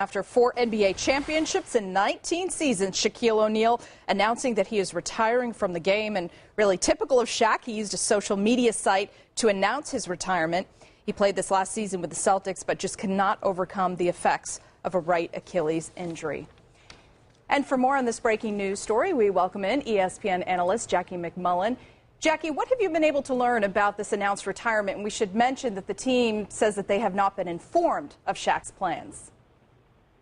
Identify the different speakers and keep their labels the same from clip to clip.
Speaker 1: After 4 NBA championships in 19 seasons, Shaquille O'Neal announcing that he is retiring from the game. And really typical of Shaq, he used a social media site to announce his retirement. He played this last season with the Celtics, but just could not overcome the effects of a right Achilles injury. And for more on this breaking news story, we welcome in ESPN analyst Jackie McMullen. Jackie, what have you been able to learn about this announced retirement? And we should mention that the team says that they have not been informed of Shaq's plans.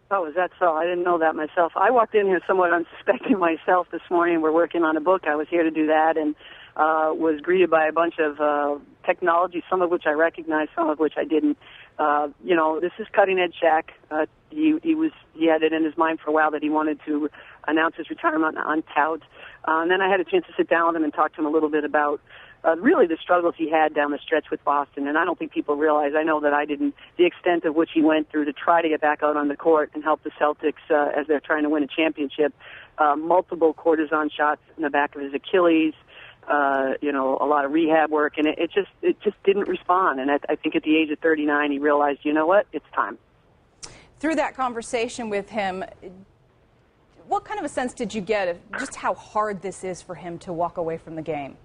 Speaker 2: Oh, is that so? I didn't know that myself. I walked in here somewhat unsuspecting myself this morning. We're working on a book. I was here to do that and was greeted by a bunch of technology, some of which I recognized, some of which I didn't. This is cutting-edge Shaq. He had it in his mind for a while that he wanted to announce his retirement on tout. And then I had a chance to sit down with him and talk to him a little bit about really the struggles he had down the stretch with Boston. And I don't think people realize, I know that I didn't, the extent of which he went through to try to get back out on the court and help the Celtics as they're trying to win a championship. Multiple cortisone shots in the back of his Achilles, a lot of rehab work, and it just didn't respond. And I think at the age of 39, he realized, you know what, it's time.
Speaker 1: Through that conversation with him, what kind of a sense did you get of just how hard this is for him to walk away from the game?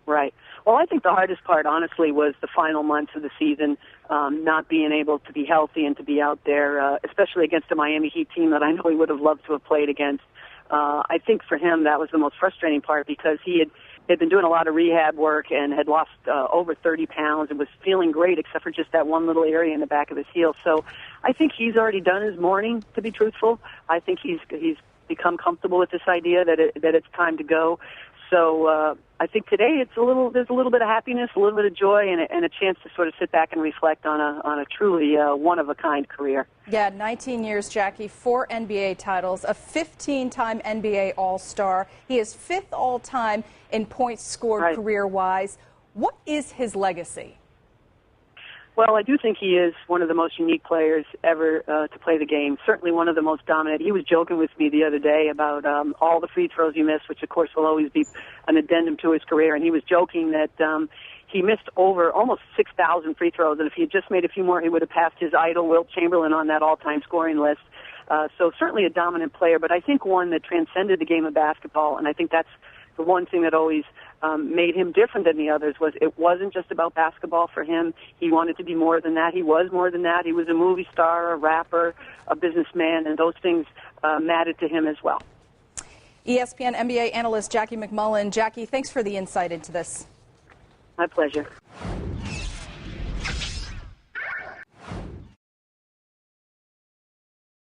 Speaker 2: Right. Well, I think the hardest part, honestly, was the final months of the season, not being able to be healthy and to be out there, especially against a Miami Heat team that I know he would have loved to have played against. I think for him that was the most frustrating part because he had been doing a lot of rehab work and had lost over 30 pounds and was feeling great except for just that one little area in the back of his heel. So I think he's already done his mourning, to be truthful. I think he's become comfortable with this idea that it's time to go. So I think today there's a little bit of happiness, a little bit of joy, and a chance to sort of sit back and reflect on a truly one-of-a-kind career.
Speaker 1: Yeah, 19 years, Jackie, 4 NBA titles, a 15-time NBA All-Star. He is 5th all-time in points scored career-wise. What is his legacy?
Speaker 2: Well, I do think he is one of the most unique players ever to play the game, certainly one of the most dominant. He was joking with me the other day about all the free throws he missed, which, of course, will always be an addendum to his career. And he was joking that he missed over almost 6,000 free throws, and if he had just made a few more, he would have passed his idol, Wilt Chamberlain, on that all-time scoring list. So certainly a dominant player, but I think one that transcended the game of basketball, and I think that's the one thing that always made him different than the others was it wasn't just about basketball for him. He wanted to be more than that. He was more than that. He was a movie star, a rapper, a businessman, and those things mattered to him as well.
Speaker 1: ESPN NBA analyst Jackie McMullen. Jackie, thanks for the insight into this.
Speaker 2: My pleasure.